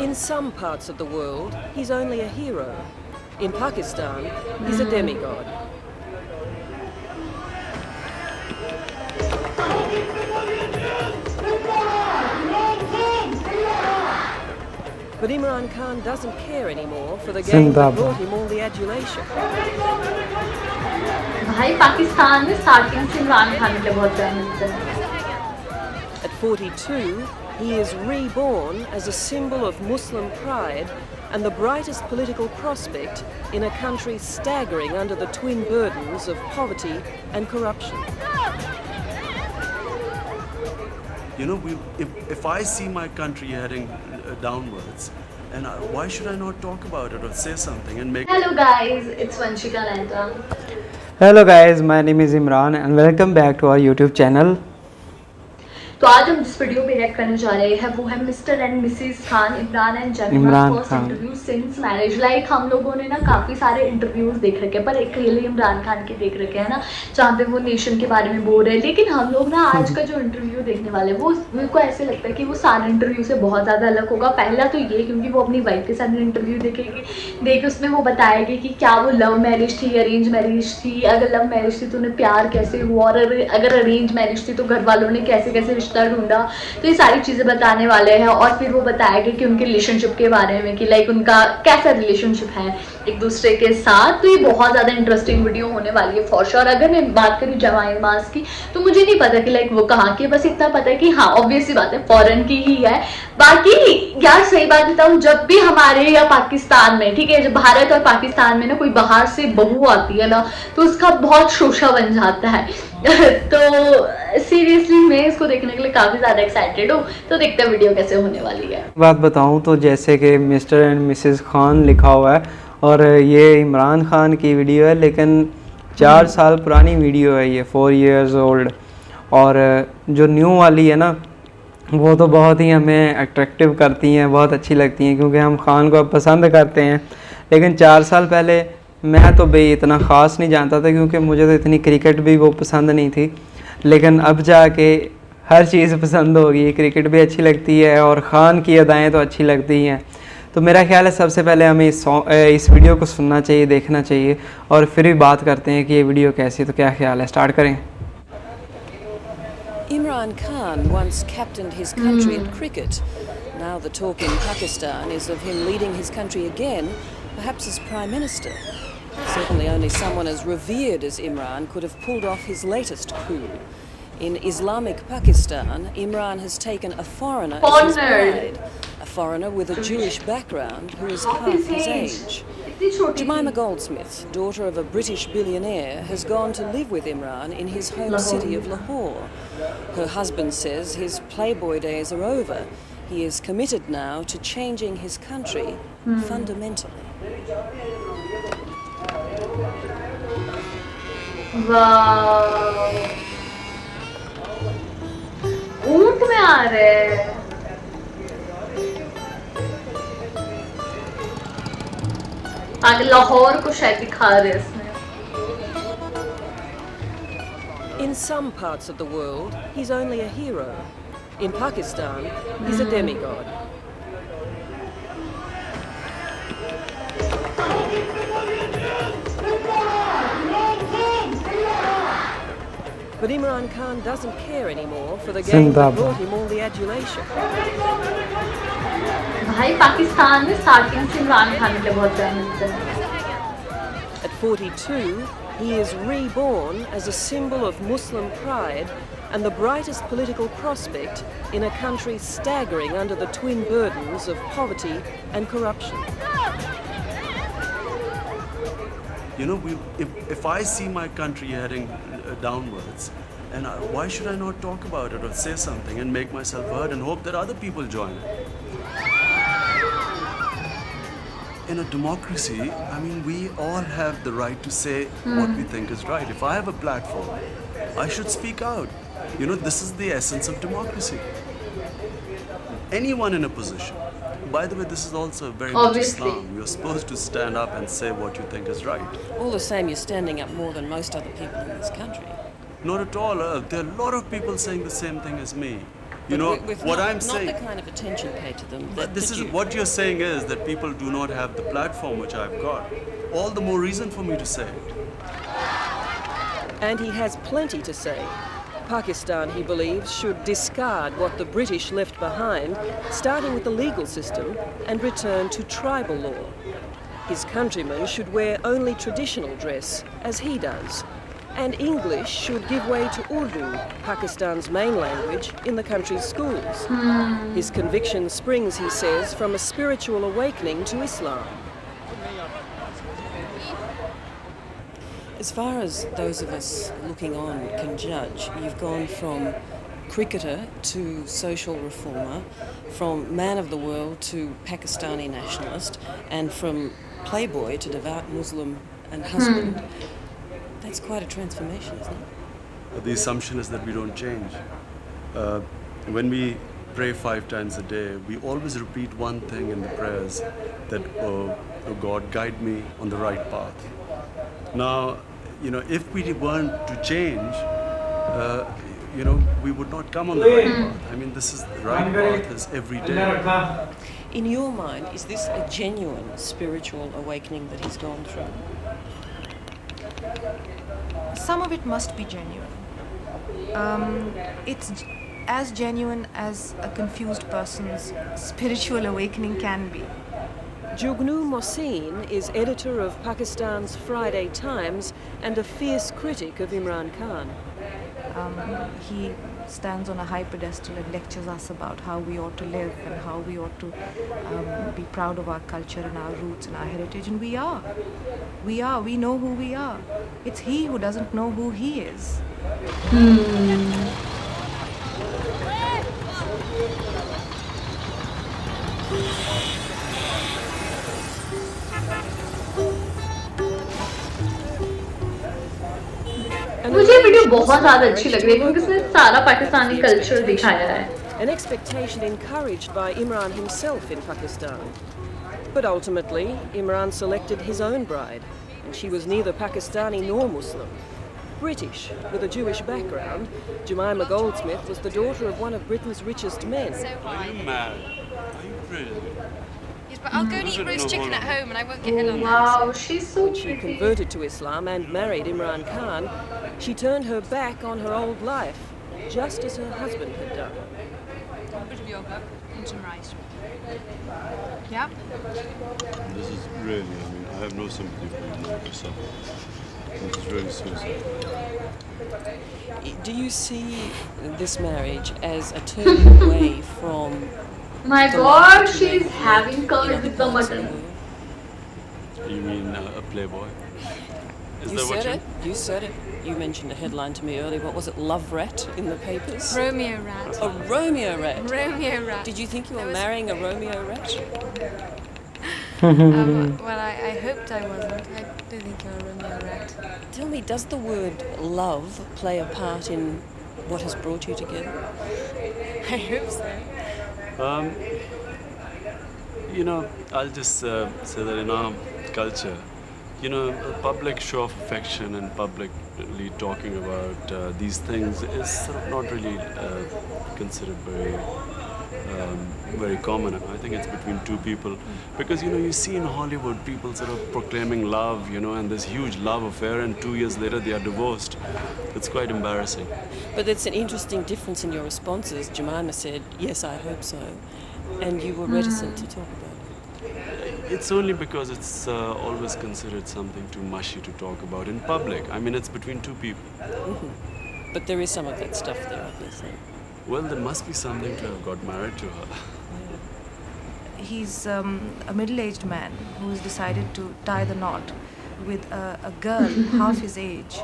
In some parts of the world, he's only a hero. In Pakistan, he's a demigod. But Imran Khan doesn't care anymore for the game that brought him all the adulation. भाई पाकिस्तान में starting से इमरान खान के बहुत प्यार मिलता है. At 42, he is reborn as a symbol of Muslim pride and the brightest political prospect in a country staggering under the twin burdens of poverty and corruption. You know, if I see my country heading downwards, and why should I not talk about it or say something and make... Hello guys, it's Vanshika Mehta. Hello guys, my name is Imran and welcome back to our YouTube channel. तो आज हम जिस video पे react करने जा रहे हैं वो है mister and Mrs Khan, Imran and जमीमा first interview since marriage. Like हम लोगों ने ना काफ़ी सारे इंटरव्यूज देख रखे हैं, पर एक रियली इमरान खान के देख रखे हैं ना, जहाँ पे वो नेशन के बारे में बोल रहे हैं. लेकिन हम लोग ना आज का जो इंटरव्यू देखने वाले हैं वो मेरे को ऐसे लगता है कि वो सारे इंटरव्यू से बहुत ज़्यादा अलग होगा. पहला तो ये क्योंकि वो अपनी वाइफ के साथ इंटरव्यू देखे उसमें वो बताएगी कि क्या वो लव मैरिज थी, अरेंज मैरिज थी, अगर लव मैरिज थी तो उन्हें प्यार कैसे हुआ, और अगर अरेंज मैरिज थी तो घर वालों ने कैसे कैसे रिश्ता ढूंढा. तो ये सारी चीजें बताने वाले हैं. और फिर वो बताएंगे कि उनके रिलेशनशिप के बारे में कि लाइक उनका कैसा रिलेशनशिप है एक दूसरे के साथ. तो ये बहुत ज्यादा इंटरेस्टिंग वीडियो होने वाली है फॉर श्योर. अगर मैं बात करूँ जमाइमा की तो मुझे नहीं पता कि लाइक वो कहाँ की, बस इतना पता है कि हाँ ऑब्वियस सी बात है फॉरेन की ही है. बाकी यार सही बात बताऊँ, जब भी हमारे या पाकिस्तान में, ठीक है, जब भारत और पाकिस्तान में ना कोई बाहर से बहू आती है ना तो उसका बहुत शोशा बन जाता है. तो सीरियसली मैं इसको देखने के लिए काफ़ी ज़्यादा एक्साइटेड हूँ. तो देखते हैं वीडियो कैसे होने वाली है. बात बताऊँ तो जैसे कि मिस्टर एंड मिसेस खान लिखा हुआ है और ये इमरान खान की वीडियो है, लेकिन 4 साल पुरानी वीडियो है, ये 4 years ओल्ड. और जो न्यू वाली है ना वो तो बहुत ही हमें अट्रैक्टिव करती हैं, बहुत अच्छी लगती हैं क्योंकि हम खान को अब पसंद करते हैं. लेकिन 4 साल पहले मैं तो भाई इतना ख़ास नहीं जानता था क्योंकि मुझे तो इतनी क्रिकेट भी वो पसंद नहीं थी. लेकिन अब जाके हर चीज़ पसंद होगी, क्रिकेट भी अच्छी लगती है और ख़ान की अदाएँ तो अच्छी लगती हैं. तो मेरा ख्याल है सबसे पहले हमें इस वीडियो को सुनना चाहिए, देखना चाहिए और फिर भी बात करते हैं कि ये वीडियो कैसी है. तो क्या ख्याल है, स्टार्ट करें. Imran Khan once captained his country in cricket. Now the talk in Pakistan is of him leading his country again, perhaps as Prime Minister. Certainly only someone as revered as Imran could have pulled off his latest coup. In Islamic Pakistan, Imran has taken a foreigner as his bride, a foreigner with a Jewish background who is half his age. Jemima Goldsmith, daughter of a British billionaire, has gone to live with Imran in his home city of Lahore. Her husband says his playboy days are over. He is committed now to changing his country fundamentally. वाह, ऊंट में आ रहे हैं. आगे लाहौर को शायद दिखा रहे हैं इसमें. In some parts of the world, he's only a hero. In Pakistan, he's a demigod. But Imran Khan doesn't care anymore for the game that brought him all the adulation. भाई पाकिस्तान में स्टार्टिंग से इमरान खान के बहुत प्यार मिलता है. At 42, he is reborn as a symbol of Muslim pride and the brightest political prospect in a country staggering under the twin burdens of poverty and corruption. You know, if I see my country heading downwards, and why should I not talk about it or say something and make myself heard and hope that other people join? In a democracy, I mean, we all have the right to say what we think is right. If I have a platform, I should speak out. You know, this is the essence of democracy. Anyone in a position. By the way, this is also very much Islam. You're supposed to stand up and say what you think is right. All the same, you're standing up more than most other people in this country. Not at all. There are a lot of people saying the same thing as me. You know, with what not, I'm not saying. the kind of attention paid to them. But this that is you- what you're saying is that people do not have the platform which I've got. All the more reason for me to say it. And he has plenty to say. Pakistan, he believes, should discard what the British left behind, starting with the legal system, and return to tribal law. His countrymen should wear only traditional dress, as he does. And English should give way to Urdu, Pakistan's main language, in the country's schools. His conviction springs, he says, from a spiritual awakening to Islam. As far as those of us looking on can judge, you've gone from cricketer to social reformer, from man of the world to Pakistani nationalist, and from playboy to devout Muslim and husband. That's quite a transformation, isn't it? The assumption is that we don't change. When we pray 5 times a day, we always repeat one thing in the prayers that, oh God, guide me on the right path. Now, you know, if we weren't to change, you know, we would not come on the right path. I mean, this is the right path is every day. In your mind, is this a genuine spiritual awakening that he's gone through? Some of it must be genuine. It's as genuine as a confused person's spiritual awakening can be. Jugnu Mohsin is editor of Pakistan's Friday Times and a fierce critic of Imran Khan. He stands on a high pedestal and lectures us about how we ought to live and how we ought to be proud of our culture and our roots and our heritage. And we are. We know who we are. It's he who doesn't know who he is. मुझे video बहुत ज़्यादा अच्छी लग रही है क्योंकि इसमें सारा पाकिस्तानी कल्चर दिखाया है. An expectation encouraged by Imran himself in Pakistan. But ultimately, Imran selected his own bride, and she was neither Pakistani nor Muslim. British, with a Jewish background, Jemima Goldsmith was the daughter of one of Britain's richest men. Are you mad? Are you crazy? Yes, but I'll go and eat roast chicken at home and I won't get ill on that. Wow, she's so When she pretty. converted to Islam and married Imran Khan, she turned her back on her old life, just as her husband had done. A bit of yogurt and some rice. Yeah? This is really, I mean, I have no sympathy for you now yourself. This is really suicide. Do you see this marriage as a turning away from My the God, life that you she's may have having lived curd in other with the parts of mutton. world? You mean a playboy? Is You that what said it. You said it. You mentioned a headline to me earlier. What was it? Love rat in the papers? Romeo rat. A Romeo rat. Romeo rat. Did you think you were There was- marrying a Romeo rat? Well, I hoped I wasn't. I do think you're a Romeo rat. Tell me, does the word love play a part in what has brought you together? I hope so. You know, I'll just say that in our culture, you know, a public show of affection and publicly talking about these things is sort of not really considered very common. I think it's between two people, because you know you see in Hollywood people sort of proclaiming love, you know, and this huge love affair, and 2 years later they are divorced. It's quite embarrassing. But it's an interesting difference in your responses. Jemima said, "Yes, I hope so," and you were reticent to talk about it. It's only because it's always considered something too mushy to talk about in public. I mean, it's between two people. But there is some of that stuff there, obviously. Well, there must be something to have got married to her. He's a middle-aged man who has decided to tie the knot with a girl half his age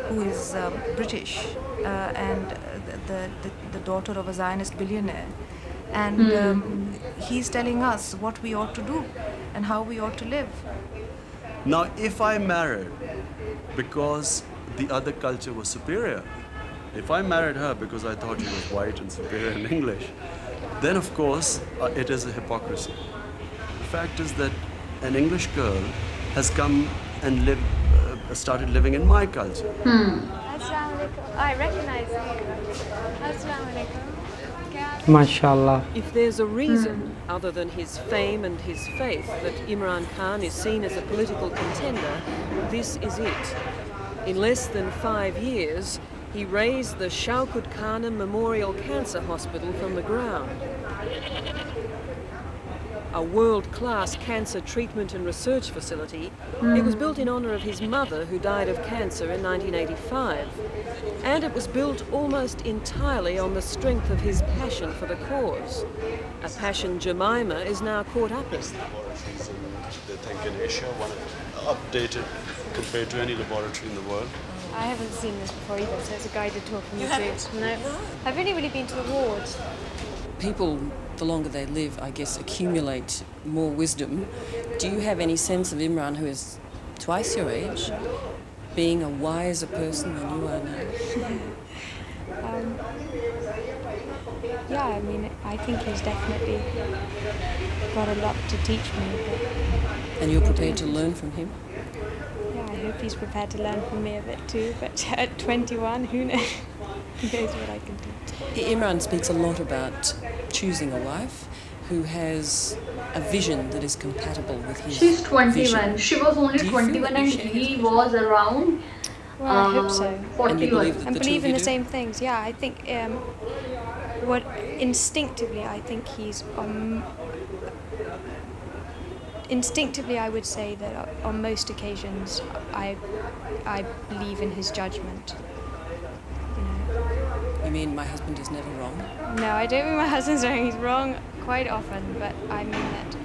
who is British and the daughter of a Zionist billionaire. And he's telling us what we ought to do and how we ought to live. Now, if I married because the other culture was superior, if I married her because I thought she was white and superior in English, then of course it is a hypocrisy. The fact is that an English girl has come and started living in my culture. Assalamualaikum. I recognize you. Assalamualaikum. क्या MashaAllah. If there's a reason, other than his fame and his faith, that Imran Khan is seen as a political contender, this is it. In less than 5 years, he raised the Shaukat Khanum Memorial Cancer Hospital from the ground. A world-class cancer treatment and research facility. It was built in honour of his mother, who died of cancer in 1985. And it was built almost entirely on the strength of his passion for the cause. A passion Jemima is now caught up in. Laboratories in, they think in Asia, one updated compared to any laboratory in the world. I haven't seen this before either, so it's a guided tour from you too. No. I've only really been to the wards. People, the longer they live, I guess, accumulate more wisdom. Do you have any sense of Imran, who is twice your age, being a wiser person than you are now? Yeah, I mean, I think he's definitely got a lot to teach me. But And you're prepared to learn from him? yeah, I hope he's prepared to learn from me a bit too. But at 21, who knows? Who knows what I can do? Imran speaks a lot about choosing a wife who has a vision that is compatible with his She's 21. vision. She was only Do you feel 21 that you and share he his was around Well, I hope so. 41. And you believe that And the two believe of in you the do? same things. Yeah, I think what instinctively I think he's instinctively I would say that on most occasions I believe in his judgment. You know. You mean my husband is never wrong? No, I don't mean my husband's wrong. He's wrong quite often, but I mean that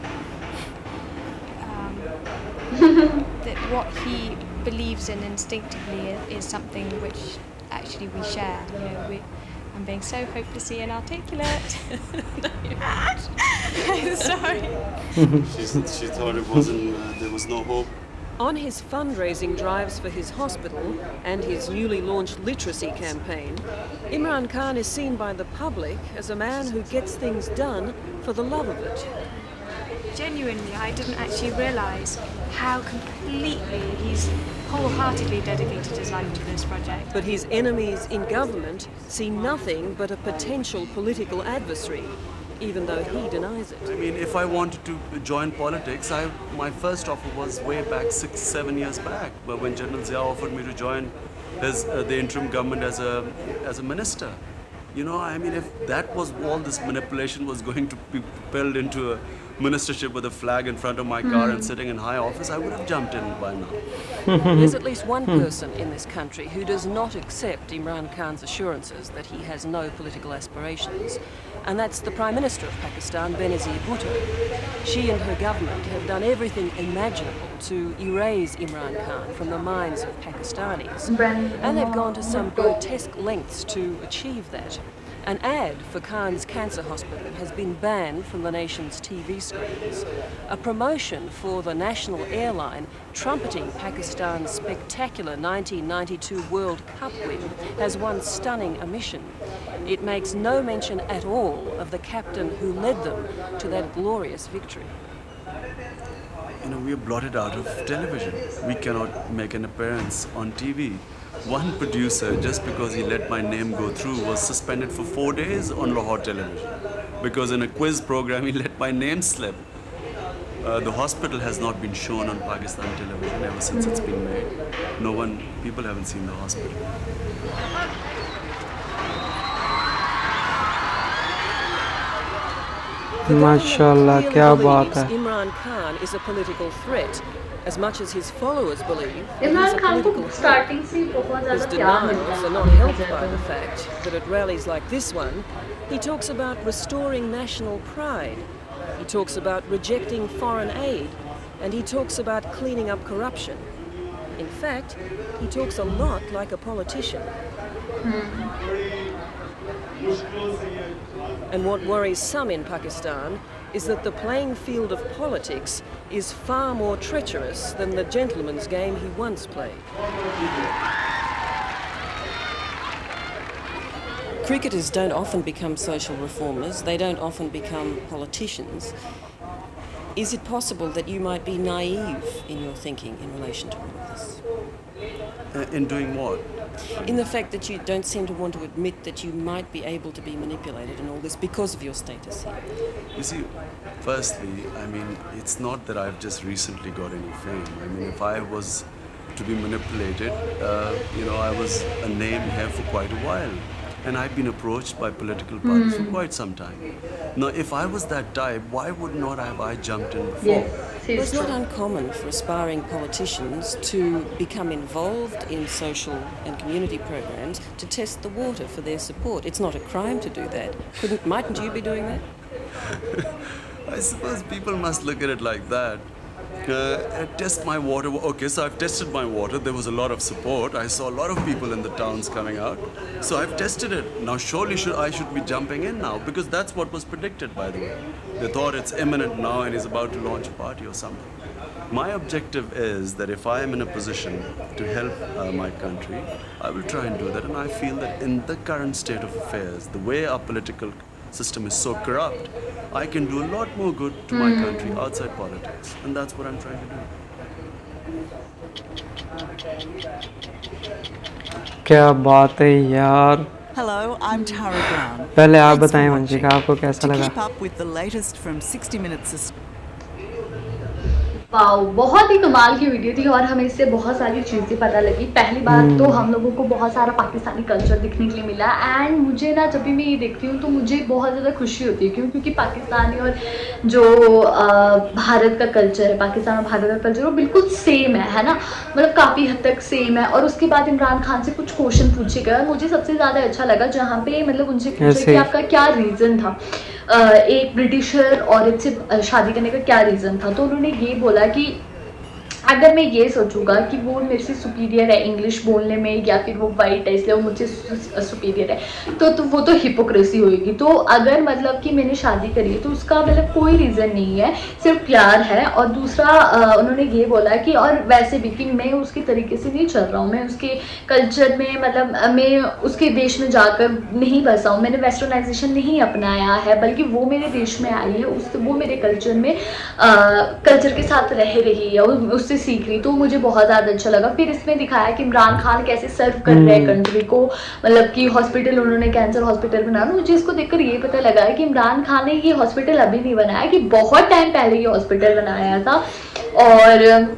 that what he believes in instinctively is something which actually we share. You know, I'm being so hopelessly inarticulate. I'm sorry. She thought it wasn't, there was no hope. On his fundraising drives for his hospital and his newly launched literacy campaign, Imran Khan is seen by the public as a man who gets things done for the love of it. Genuinely, I didn't actually realise how completely he's wholeheartedly dedicated his life to this project. But his enemies in government see nothing but a potential political adversary, even though he denies it. I mean, if I wanted to join politics, my first offer was way back 6-7 years back. But when General Zia offered me to join the interim government as a minister, you know, I mean, if that was all this manipulation was going to be propelled into a ministership with a flag in front of my car and sitting in high office, I would have jumped in by now. There's at least one person in this country who does not accept Imran Khan's assurances that he has no political aspirations, and that's the Prime Minister of Pakistan, Benazir Bhutto. She and her government have done everything imaginable to erase Imran Khan from the minds of Pakistanis, and they've gone to some grotesque lengths to achieve that. An ad for Khan's cancer hospital has been banned from the nation's TV screens. A promotion for the national airline trumpeting Pakistan's spectacular 1992 World Cup win has one stunning omission. It makes no mention at all of the captain who led them to that glorious victory. You know, we are blotted out of television. We cannot make an appearance on TV. One producer, just because he let my name go through, was suspended for 4 days on Lahore television because in a quiz program he let my name slip. The hospital has not been shown on Pakistan television ever since it's been made. People haven't seen the hospital. The government माशाल्लाह, clearly क्या believes बात है। Imran Khan is a political threat, as much as his followers believe that he's Imran a Khan को political threat. Starting से ही बहुत His ज़्यादा प्यार मिल denials रहा are है not helped by the fact that at rallies like this one, he talks about restoring national pride, he talks about rejecting foreign aid, and he talks about cleaning up corruption. In fact, he talks a lot like a politician. And what worries some in Pakistan is that the playing field of politics is far more treacherous than the gentleman's game he once played. Cricketers don't often become social reformers, they don't often become politicians. Is it possible that you might be naive in your thinking in relation to all of this? In doing what? In the fact that you don't seem to want to admit that you might be able to be manipulated in all this because of your status here. You see, firstly, I mean, it's not that I've just recently got any fame. I mean, if I was to be manipulated, I was a name here for quite a while. And I've been approached by political parties for quite some time. Now, if I was that type, why would not have I jumped in before? Yes, Well, it's not uncommon for aspiring politicians to become involved in social and community programs to test the water for their support. It's not a crime to do that. Mightn't you be doing that? I suppose people must look at it like that. Test my water. Okay, so I've tested my water. There was a lot of support. I saw a lot of people in the towns coming out. So I've tested it. Now surely I should be jumping in now, because that's what was predicted, by the way. They thought it's imminent now and he's about to launch a party or something. My objective is that if I am in a position to help my country, I will try and do that. And I feel that in the current state of affairs, the way our political system is so corrupt, I can do a lot more good to my country outside politics, and that's what I'm trying to do. क्या बात है यार। Hello, I'm Tara Brown. पहले आप Thanks for बताएं watching. Vanshika, आपको कैसा To लगा? keep up with the latest from 60 Minutes. Wow, बहुत ही कमाल की वीडियो थी और हमें इससे बहुत सारी चीज़ें पता लगी। पहली बात तो हम लोगों को बहुत सारा पाकिस्तानी कल्चर देखने के लिए मिला। एंड मुझे ना, जब भी मैं ये देखती हूँ तो मुझे बहुत ज़्यादा खुशी होती है, क्योंकि पाकिस्तानी और जो भारत का कल्चर है, पाकिस्तान और भारत का कल्चर, वो बिल्कुल सेम है ना, मतलब काफ़ी हद तक सेम है। और उसके बाद इमरान खान से कुछ क्वेश्चन पूछे गए, मुझे सबसे ज़्यादा अच्छा लगा जहाँ पे मतलब उनसे पूछा कि आपका क्या रीज़न था एक ब्रिटिशर औरत से शादी करने का, क्या रीज़न था। तो उन्होंने ये बोला कि अगर मैं ये सोचूंगा कि वो मेरे से सुपीरियर है इंग्लिश बोलने में, या फिर वो वाइट है इसलिए वो मुझसे सुपीरियर है, तो वो तो हिपोक्रेसी होएगी। तो अगर मतलब कि मैंने शादी करी है तो उसका मतलब कोई रीज़न नहीं है, सिर्फ प्यार है। और दूसरा उन्होंने ये बोला कि और वैसे भी कि मैं उसके तरीके से नहीं चल रहा हूँ, मैं उसके कल्चर में, मतलब मैं उसके देश में जाकर नहीं बसा हूँ, मैंने वेस्टर्नाइजेशन नहीं अपनाया है, बल्कि वो मेरे देश में आई है, वो मेरे कल्चर में कल्चर के साथ रह रही है, उससे सीख रही। तो मुझे बहुत ज़्यादा अच्छा लगा। फिर इसमें दिखाया कि इमरान खान कैसे सर्व कर रहे हैं कंट्री को, मतलब कि हॉस्पिटल उन्होंने कैंसर हॉस्पिटल बनाया। मुझे इसको देखकर ये पता लगा है कि इमरान खान ने ये हॉस्पिटल अभी नहीं बनाया, कि बहुत टाइम पहले ये हॉस्पिटल बनाया था। और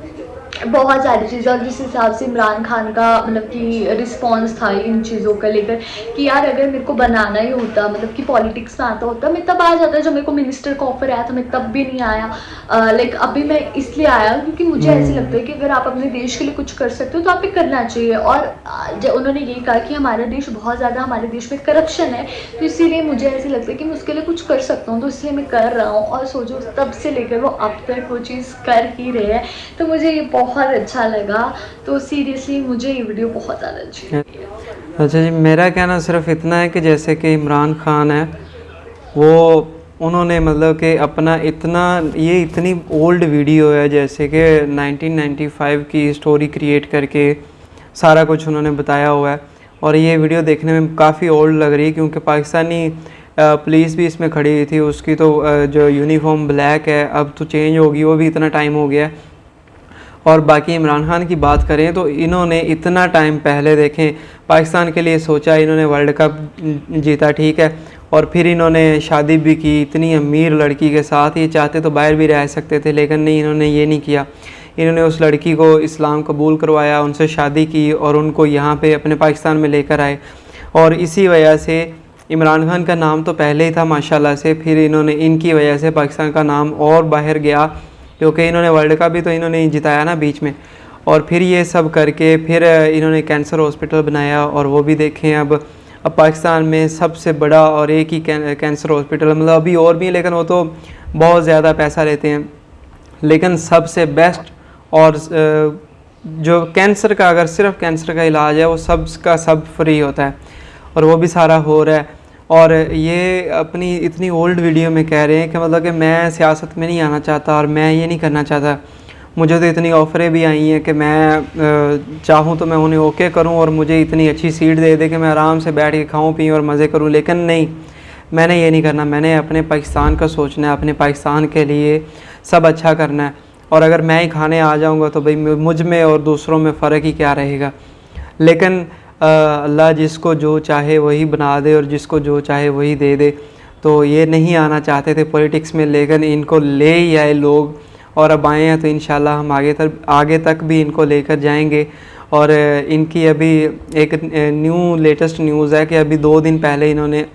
बहुत सारी चीज़ें, और जिस हिसाब से इमरान खान का मतलब कि रिस्पॉन्स था इन चीज़ों का लेकर, कि यार अगर मेरे को बनाना ही होता, मतलब कि पॉलिटिक्स में आता होता, मैं तब आ जाता। जब मेरे को मिनिस्टर का ऑफर आया था मैं तब भी नहीं आया। लाइक अभी मैं इसलिए आया क्योंकि मुझे ऐसे लगता है कि अगर आप अपने देश के लिए कुछ कर सकते हो तो आप ये करना चाहिए। और उन्होंने ये कहा कि हमारा देश बहुत ज़्यादा, हमारे देश में करप्शन है, तो इसीलिए मुझे ऐसे लगता है कि मैं उसके लिए कुछ कर सकता हूँ, तो इसलिए मैं कर रहा हूँ। और सोचो तब से लेकर वो अब तक वो चीज़ कर ही रहे हैं, तो मुझे ये बहुत अच्छा लगा। तो सीरियसली मुझे ये वीडियो बहुत ज़्यादा अच्छी लगी। अच्छा जी, मेरा कहना सिर्फ इतना है कि जैसे कि इमरान खान है, वो उन्होंने मतलब कि अपना इतनी ओल्ड वीडियो है, जैसे कि 1995 की स्टोरी क्रिएट करके सारा कुछ उन्होंने बताया हुआ है। और ये वीडियो देखने में काफ़ी ओल्ड लग रही है, क्योंकि पाकिस्तानी पुलिस भी इसमें खड़ी हुई थी, उसकी तो जो यूनिफॉर्म ब्लैक है, अब तो चेंज होगी, वो भी इतना टाइम हो गया है। और बाकी इमरान खान की बात करें तो इन्होंने इतना टाइम पहले देखें पाकिस्तान के लिए सोचा, इन्होंने वर्ल्ड कप जीता, ठीक है, और फिर इन्होंने शादी भी की इतनी अमीर लड़की के साथ। ये चाहते तो बाहर भी रह सकते थे, लेकिन नहीं, इन्होंने ये नहीं किया। इन्होंने उस लड़की को इस्लाम कबूल करवाया, उनसे शादी की और उनको यहाँ पे अपने पाकिस्तान में लेकर आए। और इसी वजह से इमरान खान का नाम तो पहले ही था माशाल्लाह से, फिर इन्होंने इनकी वजह से पाकिस्तान का नाम और बाहर गया, क्योंकि इन्होंने वर्ल्ड कप भी तो इन्होंने जिताया ना बीच में। और फिर ये सब करके फिर इन्होंने कैंसर हॉस्पिटल बनाया, और वो भी देखें अब पाकिस्तान में सबसे बड़ा और एक ही कैंसर हॉस्पिटल, मतलब अभी और भी है लेकिन वो तो बहुत ज़्यादा पैसा लेते हैं। लेकिन सबसे बेस्ट और जो कैंसर का, अगर सिर्फ कैंसर का इलाज है, वो सबका सब फ्री होता है, और वो भी सारा हो रहा है। और ये अपनी इतनी ओल्ड वीडियो में कह रहे हैं कि मतलब कि मैं सियासत में नहीं आना चाहता और मैं ये नहीं करना चाहता, मुझे तो इतनी ऑफ़रें भी आई हैं कि मैं चाहूँ तो मैं उन्हें ओके करूँ और मुझे इतनी अच्छी सीट दे दे कि मैं आराम से बैठ के खाऊँ पीऊँ और मज़े करूँ। लेकिन नहीं, मैंने ये नहीं करना, मैंने अपने पाकिस्तान का सोचना है, अपने पाकिस्तान के लिए सब अच्छा करना है। और अगर मैं ही खाने आ जाऊँगा तो भाई मुझ में और दूसरों में फ़र्क ही क्या रहेगा। लेकिन अल्लाह जिसको जो चाहे वही बना दे और जिसको जो चाहे वही दे दे। तो ये नहीं आना चाहते थे पॉलिटिक्स में, लेकिन इनको ले ही आए लोग और अब आए हैं, तो इंशाल्लाह हम आगे तक भी इनको लेकर जाएंगे। और इनकी अभी एक लेटेस्ट न्यूज़ है कि अभी 2 दिन पहले इन्होंने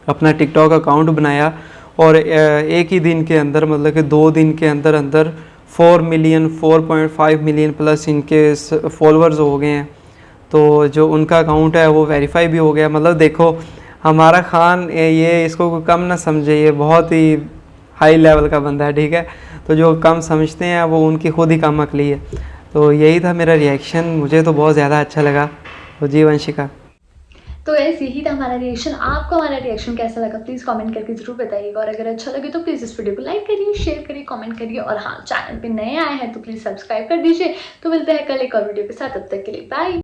अपना टिकटॉक अकाउंट बनाया और एक ही दिन के अंदर, मतलब कि 2 दिन के अंदर अंदर 4.5 मिलियन प्लस इनके फॉलोअर्स हो गए हैं। तो जो उनका अकाउंट है वो वेरीफाई भी हो गया। मतलब देखो हमारा खान ये इसको कोई कम ना समझे, ये बहुत ही हाई लेवल का बंदा है, ठीक है। तो जो कम समझते हैं वो उनकी खुद ही कम अकली है। तो यही था मेरा रिएक्शन, मुझे तो बहुत ज़्यादा अच्छा लगा। तो जी वंशिका। तो ऐसे यही था हमारा रिएक्शन। आपको हमारा रिएक्शन कैसा लगा प्लीज़ कमेंट करके जरूर बताइएगा, और अगर अच्छा लगे तो प्लीज़ इस वीडियो को लाइक करिए, शेयर करिए, कमेंट करिए, और हाँ चैनल पे नए आए हैं तो प्लीज़ सब्सक्राइब कर दीजिए। तो मिलते हैं कल एक और वीडियो के साथ, तब तक के लिए बाय।